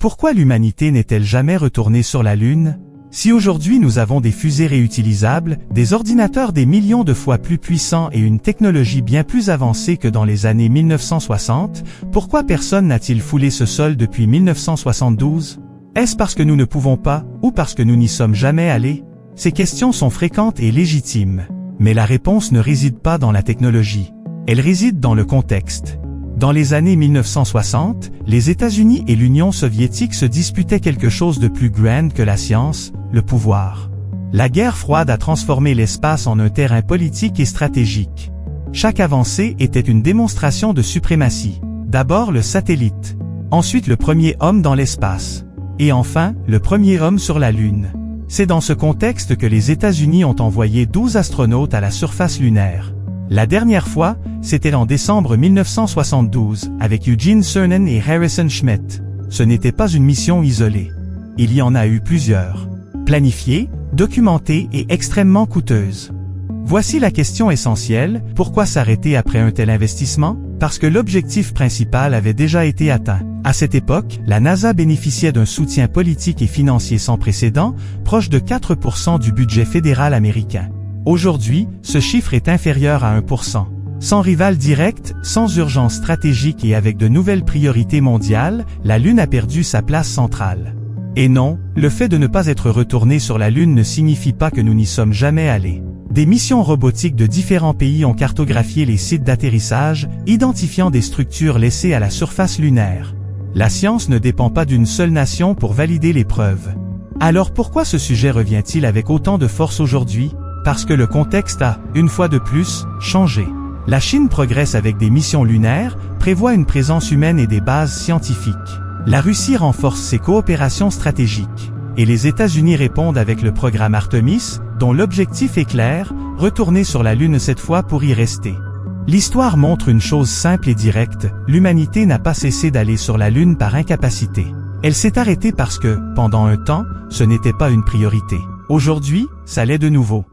Pourquoi l'humanité n'est-elle jamais retournée sur la Lune? Si aujourd'hui nous avons des fusées réutilisables, des ordinateurs des millions de fois plus puissants et une technologie bien plus avancée que dans les années 1960, pourquoi personne n'a-t-il foulé ce sol depuis 1972? Est-ce parce que nous ne pouvons pas, ou parce que nous n'y sommes jamais allés? Ces questions sont fréquentes et légitimes. Mais la réponse ne réside pas dans la technologie. Elle réside dans le contexte. Dans les années 1960, les États-Unis et l'Union soviétique se disputaient quelque chose de plus grand que la science, le pouvoir. La guerre froide a transformé l'espace en un terrain politique et stratégique. Chaque avancée était une démonstration de suprématie. D'abord le satellite, ensuite le premier homme dans l'espace, et enfin le premier homme sur la Lune. C'est dans ce contexte que les États-Unis ont envoyé 12 astronautes à la surface lunaire. La dernière fois, c'était en décembre 1972, avec Eugene Cernan et Harrison Schmitt. Ce n'était pas une mission isolée. Il y en a eu plusieurs. Planifiées, documentées et extrêmement coûteuses. Voici la question essentielle, pourquoi s'arrêter après un tel investissement? Parce que l'objectif principal avait déjà été atteint. À cette époque, la NASA bénéficiait d'un soutien politique et financier sans précédent, proche de 4% du budget fédéral américain. Aujourd'hui, ce chiffre est inférieur à 1%. Sans rival direct, sans urgence stratégique et avec de nouvelles priorités mondiales, la Lune a perdu sa place centrale. Et non, le fait de ne pas être retourné sur la Lune ne signifie pas que nous n'y sommes jamais allés. Des missions robotiques de différents pays ont cartographié les sites d'atterrissage, identifiant des structures laissées à la surface lunaire. La science ne dépend pas d'une seule nation pour valider les preuves. Alors pourquoi ce sujet revient-il avec autant de force aujourd'hui? Parce que le contexte a, une fois de plus, changé. La Chine progresse avec des missions lunaires, prévoit une présence humaine et des bases scientifiques. La Russie renforce ses coopérations stratégiques. Et les États-Unis répondent avec le programme Artemis, dont l'objectif est clair, retourner sur la Lune cette fois pour y rester. L'histoire montre une chose simple et directe, l'humanité n'a pas cessé d'aller sur la Lune par incapacité. Elle s'est arrêtée parce que, pendant un temps, ce n'était pas une priorité. Aujourd'hui, ça l'est de nouveau.